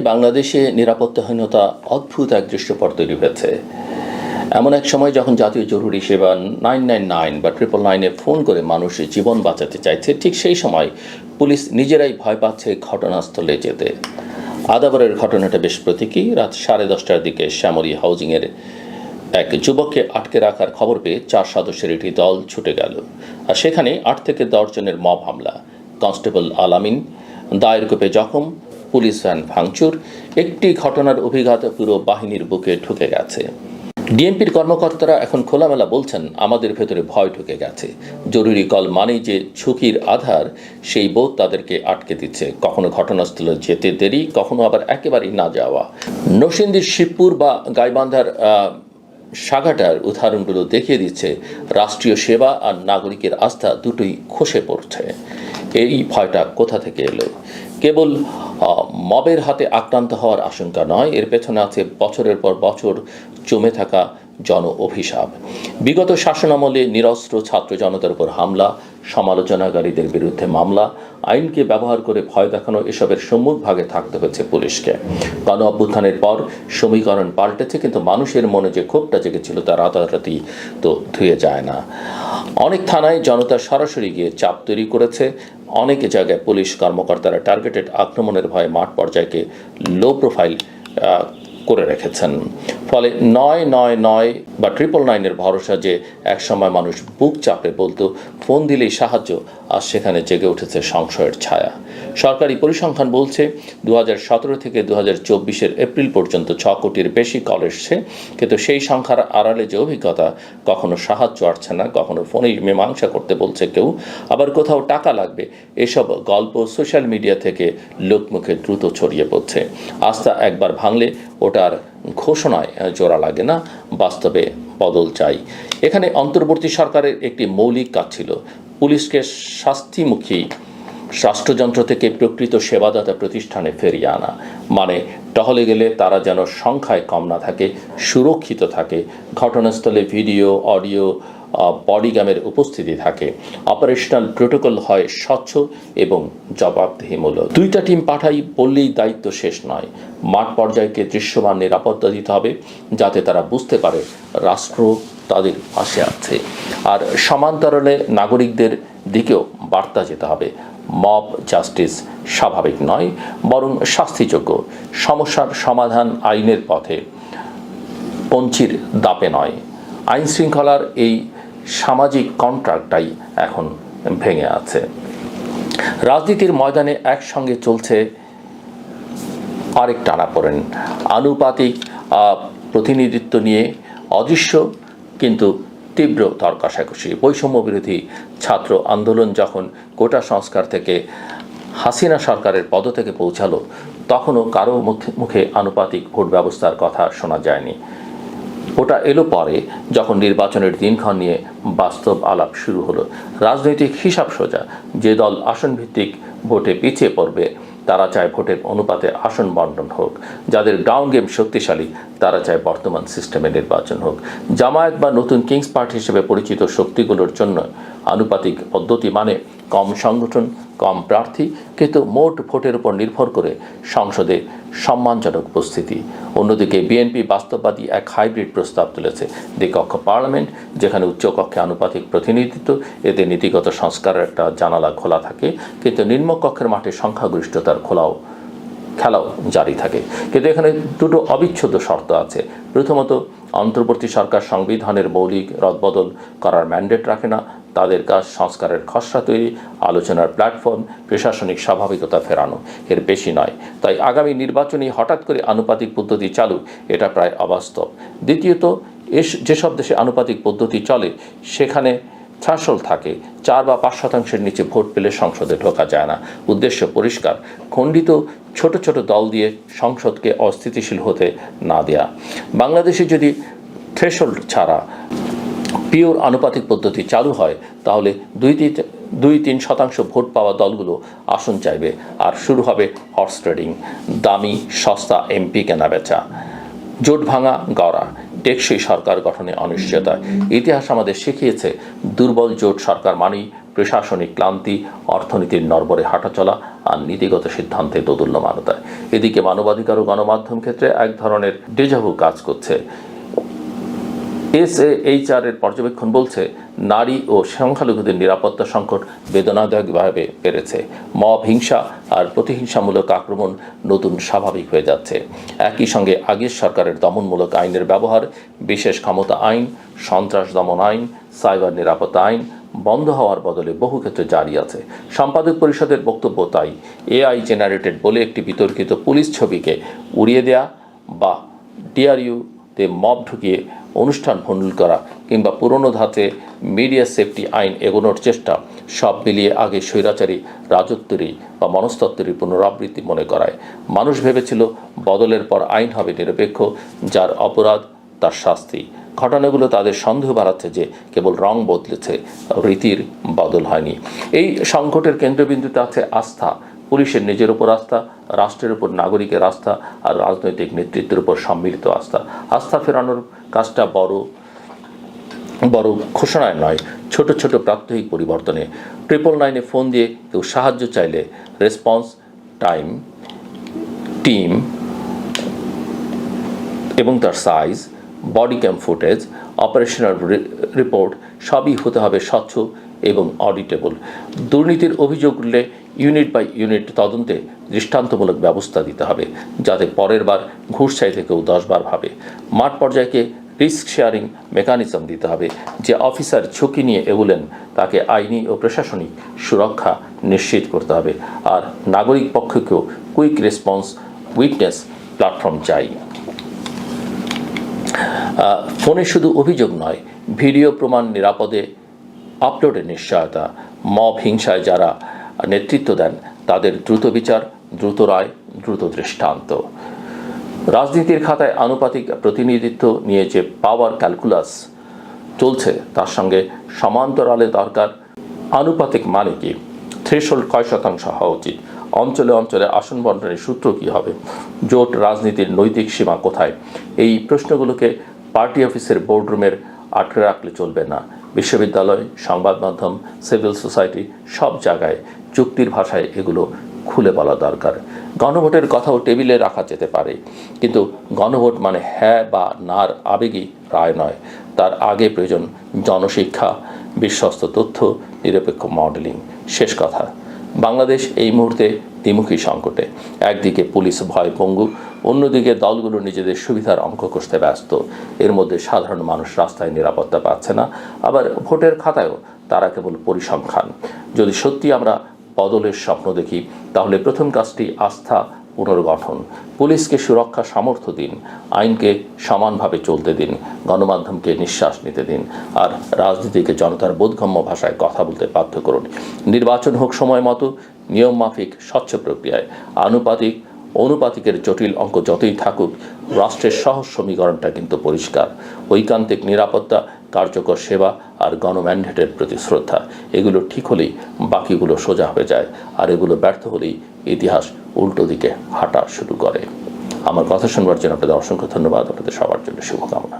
বাংলাদেশে নিরাপত্তাহীনতা অদ্ভুত এক দৃশ্যপট তৈরি হয়েছে। এমন এক সময় যখন জাতীয় জরুরি সেবা 999 বা 999-এ ফোন করে মানুষের জীবন বাঁচাতে চাইছে, ঠিক সেই সময় পুলিশ নিজেরাই ভয় পাচ্ছে ঘটনাস্থলে যেতে। আদাবরের ঘটনাটা বেশ প্রতীকী। রাত 10:30টার দিকে শ্যামলী হাউজিংয়ের এক যুবককে আটকে রাখার খবর পেয়ে 4 সদস্যের একটি দল ছুটে গেল। আর সেখানে 8 থেকে 10 জনের মব হামলা, কনস্টেবল আলামিন দায়ের কোপে জখম, পুলিশ ভ্যান ভাঙচুর। একটি ঘটনার অভিঘাত পুরো বাহিনীর বুকে ঢুকে গেছে। ডিএমপির কর্মকর্তারা এখন খোলামেলা বলছেন, আমাদের ভেতরে ভয় ঢুকে গেছে। জরুরি কল মানেই যে ঝুঁকির আধার, সেই বোধ তাদেরকে আটকে দিচ্ছে। কখনো ঘটনাস্থলে যেতে দেরি, কখনো আবার একেবারেই না যাওয়া। নরসিংদীর শিবপুর বা গাইবান্ধার সাগাটার উদাহরণগুলো দেখিয়ে দিচ্ছে রাষ্ট্রীয় সেবা আর নাগরিকের আস্থা দুটোই খসে পড়ছে। এই ভয়টা কোথা থেকে এলো? কেবল মবের হাতে আক্রান্ত হওয়ার আশঙ্কা নয়, এর পেছনে আছে বছরের পর বছর জমে থাকা জন অভিশাপ। বিগত শাসনামলে নিরস্ত্র ছাত্র জনতার উপর হামলা, সমালোচনাকারীদের বিরুদ্ধে মামলা, আইনকে ব্যবহার করে ভয় দেখানো, এসবের সম্মুখভাগে থাকতে হয়েছে পুলিশকে। গণ অভ্যুত্থানের পর সমীকরণ পাল্টেছে, কিন্তু মানুষের মনে যে ক্ষোভটা জেগেছিল তা রাতারাতি তো ধুয়ে যায় না। অনেক থানায় জনতা সরাসরি গিয়ে চাপ তৈরি করেছে। অনেক জায়গায় পুলিশ কর্মকর্তারা টার্গেটেড আক্রমণের ভয়ে মাঠ পর্যায়কে লো প্রোফাইল করে রেখেছেন। ফলে 999 বা 999-এর ভরসা যে একসময় মানুষ বুক চাপে বলতো ফোন দিলেই সাহায্য, আর সেখানে জেগে উঠেছে সংশয়ের ছায়া। সরকারি পরিসংখ্যান বলছে 2017 থেকে 2024-এর এপ্রিল পর্যন্ত 6 কোটির বেশি কল এসছে, কিন্তু সেই সংখ্যার আড়ালে যে অভিজ্ঞতা, কখনো সাহায্য আসছে না, কখনো ফোনেই মীমাংসা করতে বলছে কেউ, আবার কোথাও টাকা লাগবে, এসব গল্প সোশ্যাল মিডিয়া থেকে লোকমুখে দ্রুত ছড়িয়ে পড়ছে। আস্থা একবার ভাঙলে ওটার ঘোষণায় জোড়া লাগে না, বাস্তবে বদল চাই। এখানে অন্তর্বর্তী সরকারের একটি মৌলিক কাজ ছিল পুলিশকে শাস্তিমুখী রাষ্ট্রযন্ত্র থেকে প্রকৃত সেবাদাতা প্রতিষ্ঠানে ফিরিয়ে আনা। মানে টহলে গেলে তারা যেন সংখ্যায় কম না থাকে, সুরক্ষিত থাকে, ঘটনাস্থলে ভিডিও, অডিও, বডিগ্যামের উপস্থিতি থাকে, অপারেশনাল প্রোটোকল হয় স্বচ্ছ এবং জবাবদিহিমূলক। 2টা টিম পাঠাই বললেই দায়িত্ব শেষ নয়। মাঠ পর্যায়কে দৃশ্যমান নিরাপত্তা দিতে হবে, যাতে তারা বুঝতে পারে রাষ্ট্র তাদের পাশে আছে। আর সমান্তরালে নাগরিকদের দিকেও বার্তা যেতে হবে, মব জাস্টিস স্বাভাবিক নয়, বরং শাস্তিযোগ্য। সমস্যার সমাধান আইনের পথে, পঞ্চির দাপে নয়। আইন শৃঙ্খলার এই সামাজিক কন্ট্রাক্টটাই এখন ভেঙে আছে। রাজনীতির ময়দানে একসঙ্গে চলছে আরেক টানাপোড়েন, আনুপাতিক প্রতিনিধিত্ব নিয়ে অদৃশ্য কিন্তু তীব্র তর্কাশাকষি। বৈষম্য বিরোধী ছাত্র আন্দোলন যখন কোটা সংস্কার থেকে হাসিনা সরকারের পদ থেকে পৌঁছালো, তখনও কারো মুখে আনুপাতিক ভোট ব্যবস্থার কথা শোনা যায়নি। ওটা এলো পরে, যখন নির্বাচনের দিনক্ষণ নিয়ে বাস্তব আলাপ শুরু হলো। রাজনৈতিক হিসাব সোজা, যে দল আসনভিত্তিক ভোটে পিছিয়ে পড়বে তারা চায় ভোটের অনুপাতে আসন বণ্টন হোক, যাদের গ্রাউন্ড গেম শক্তিশালী তারা চায় বর্তমান সিস্টেমে নির্বাচন হোক। জামায়াত বা নতুন কিংস পার্টি হিসেবে পরিচিত শক্তিগুলোর জন্য আনুপাতিক পদ্ধতি মানে কম সংগঠন, কম প্রার্থী, কিন্তু মোট ভোটের উপর নির্ভর করে সংসদে সম্মানজনক উপস্থিতি। অন্যদিকে বিএনপি বাস্তববাদী এক হাইব্রিড প্রস্তাব তুলেছে, দ্বিকক্ষ পার্লামেন্ট, যেখানে উচ্চকক্ষে আনুপাতিক প্রতিনিধিত্ব, এতে নীতিগত সংস্কারের একটা জানালা খোলা থাকে, কিন্তু নিম্নকক্ষের মাঠে সংখ্যাগরিষ্ঠতার খেলাও জারি থাকে। কিন্তু এখানে দুটো অবিচ্ছেদ্য শর্ত আছে। প্রথমত, অন্তর্বর্তী সরকার সংবিধানের মৌলিক রদবদল করার ম্যান্ডেট রাখে না। তাদের কাজ সংস্কারের খসড়া তৈরি, আলোচনার প্ল্যাটফর্ম, প্রশাসনিক স্বাভাবিকতা ফেরানো, এর বেশি নয়। তাই আগামী নির্বাচনে হঠাৎ করে আনুপাতিক পদ্ধতি চালু, এটা প্রায় অবাস্তব। দ্বিতীয়ত, যেসব দেশে আনুপাতিক পদ্ধতি চলে সেখানে থ্রেশহোল্ড থাকে, 4 বা 5% নিচে ভোট পেলে সংসদে ঢোকা যায় না। উদ্দেশ্য পরিষ্কার, খণ্ডিত ছোট ছোট দল দিয়ে সংসদকে অস্থিতিশীল হতে না দেয়া। বাংলাদেশে যদি থ্রেশহোল্ড ছাড়া পিওর আনুপাতিক পদ্ধতি চালু হয়, তাহলে 2-3% ভোট পাওয়া দলগুলো আসন চাইবে, আর শুরু হবে হর্স ট্রেডিং, দামি সস্তা এমপি কেনা বেচা, জোট ভাঙা গড়া, টেকসই সরকার গঠনে অনিশ্চয়তা। ইতিহাস আমাদের শিখিয়েছে দুর্বল জোট সরকার মানেই প্রশাসনিক ক্লান্তি, অর্থনীতির নড়বড়ে হাঁটাচলা আর নীতিগত সিদ্ধান্তে দোদুল্যমানতা। এদিকে মানবাধিকার ও গণমাধ্যম ক্ষেত্রে এক ধরনের ডেজাভু কাজ করছে। SAHR এর পর্যবেক্ষণ বলছে, নারী ও সংখ্যালঘুদের নিরাপত্তা সংকট বেদনাদায়কভাবে বেড়েছে। মব হিংসা আর প্রতিহিংসামূলক আক্রমণ নতুন স্বাভাবিক হয়ে যাচ্ছে। একই সঙ্গে আগের সরকারের দমনমূলক আইনের ব্যবহার, বিশেষ ক্ষমতা আইন, সন্ত্রাস দমন আইন, সাইবার নিরাপত্তা আইন বন্ধ হওয়ার বদলে বহু ক্ষেত্রে জারি আছে। সম্পাদক পরিষদের বক্তব্য তাই, AI জেনারেটেড বলে একটি বিতর্কিত পুলিশ ছবিকে উড়িয়ে দেয়া বা DRU-তে মব ঢুকিয়ে অনুষ্ঠান ভণ্ডুল করা কিংবা পুরনো ধাঁচে মিডিয়া সেফটি আইন এগোনোর চেষ্টা, সব মিলিয়ে আগে স্বৈরাচারী রাজত্বেরই বা মনস্তত্ত্বেরই পুনরাবৃত্তি মনে করায়। মানুষ ভেবেছিল বদলের পর আইন হবে নিরপেক্ষ, যার অপরাধ তার শাস্তি। ঘটনাগুলো তাদের সন্দেহ বাড়াচ্ছে যে কেবল রং বদলেছে, রীতির বদল হয়নি। এই সংকটের কেন্দ্রবিন্দুতে আছে আস্থা, পুলিশের নিজের উপর আস্থা, রাষ্ট্রের উপর নাগরিকের আস্থা আর রাজনৈতিক নেতৃত্বের উপর সম্মিলিত আস্থা। আস্থা ফেরানোর কাজটা বড় বড় ঘোষণায় নয়, ছোট ছোট প্রাত্যহিক পরিবর্তনে। 999-এ ফোন দিয়ে কেউ সাহায্য চাইলে রেসপন্স টাইম, টিম এবং তার size, body cam footage, operational report সবই হতে হবে স্বচ্ছ এবং অডিটেবল। দুর্নীতির অভিযোগ উঠলে ইউনিট বাই ইউনিট তদন্তে দৃষ্টান্তমূলক ব্যবস্থা দিতে হবে, যাতে পরের বার ঘুষ চাইতে কেউ 10 বার ভাবে। মাঠ পর্যায়কে রিস্ক শেয়ারিং মেকানিজম দিতে হবে। যে অফিসার ঝুঁকি নিয়ে এগুলেন তাকে আইনি ও প্রশাসনিক সুরক্ষা নিশ্চিত করতে হবে। আর নাগরিক পক্ষকেও কুইক রেসপন্স উইটনেস প্ল্যাটফর্ম চাই। ফোনে শুধু অভিযোগ নয়, ভিডিও প্রমাণ নিরাপদে আপলোডের নিশ্চয়তা। মব হিংসায় যারা নেতৃত্ব দেন তাদের দ্রুত বিচার, দ্রুত রায়, দ্রুত দৃষ্টান্ত। রাজনীতির খাতায় আনুপাতিক প্রতিনিধিত্ব নিয়ে যে পাওয়ার ক্যালকুলাস চলছে তার সঙ্গে সমান্তরালে দরকার আনুপাতিক মানে কি, থ্রেশহোল্ড কয় শতাংশ হওয়া উচিত, অঞ্চলে অঞ্চলে আসন বণ্টনের সূত্র কী হবে, জোট রাজনীতির নৈতিক সীমা কোথায়। এই প্রশ্নগুলোকে পার্টি অফিসের বোর্ডরুমের আটকে রাখলে চলবে না। বিশ্ববিদ্যালয়, সংবাদ মাধ্যম, সিভিল সোসাইটি সব জায়গায় যুক্তির ভাষায় এগুলো খুলে বলা দরকার। গণভোটের কথাও টেবিলে রাখা যেতে পারে, কিন্তু গণভোট মানে হ্যাঁ বা নার আবেগী রায় নয়। তার আগে প্রয়োজন জনশিক্ষা, বিশ্বস্ত তথ্য, নিরপেক্ষ মডেলিং। শেষ কথা, বাংলাদেশ এই মুহূর্তে দ্বিমুখী সংকটে। একদিকে পুলিশ ভয় পঙ্গু, অন্যদিকে দলগুলো নিজেদের সুবিধার অঙ্ক কষতে ব্যস্ত। এর মধ্যে সাধারণ মানুষ রাস্তায় নিরাপত্তা পাচ্ছে না, আবার ভোটের খাতায়ও তারা কেবল পরিসংখ্যান। যদি সত্যি আমরা বদলের স্বপ্ন দেখি, তাহলে প্রথম কাজটি আস্থা পুনর্গঠন। পুলিশকে সুরক্ষা সামর্থ্য দিন, আইনকে সমানভাবে চলতে দিন, গণমাধ্যমকে নিঃশ্বাস নিতে দিন, আর রাজনীতিকে জনতার বোধগম্য ভাষায় কথা বলতে বাধ্য করুন। নির্বাচন হোক সময় মতো, নিয়ম মাফিক, স্বচ্ছ প্রক্রিয়ায়। অনুপাতিকের জটিল অঙ্ক যতই থাকুক, রাষ্ট্রের সহজ সমীকরণটা কিন্তু পরিষ্কার। ঐকান্তিক নিরাপত্তা, কার্যকর সেবা আর গণম্যান্ডেটের প্রতি শ্রদ্ধা। এগুলো ঠিক হলেই বাকিগুলো সোজা হয়ে যায়, আর এগুলো ব্যর্থ হলেই ইতিহাস উল্টো দিকে হাঁটা শুরু করে। আমার কথা শুনবার জন্য আপনাদের অসংখ্য ধন্যবাদ। আপনাদের সবার জন্য শুভকামনা।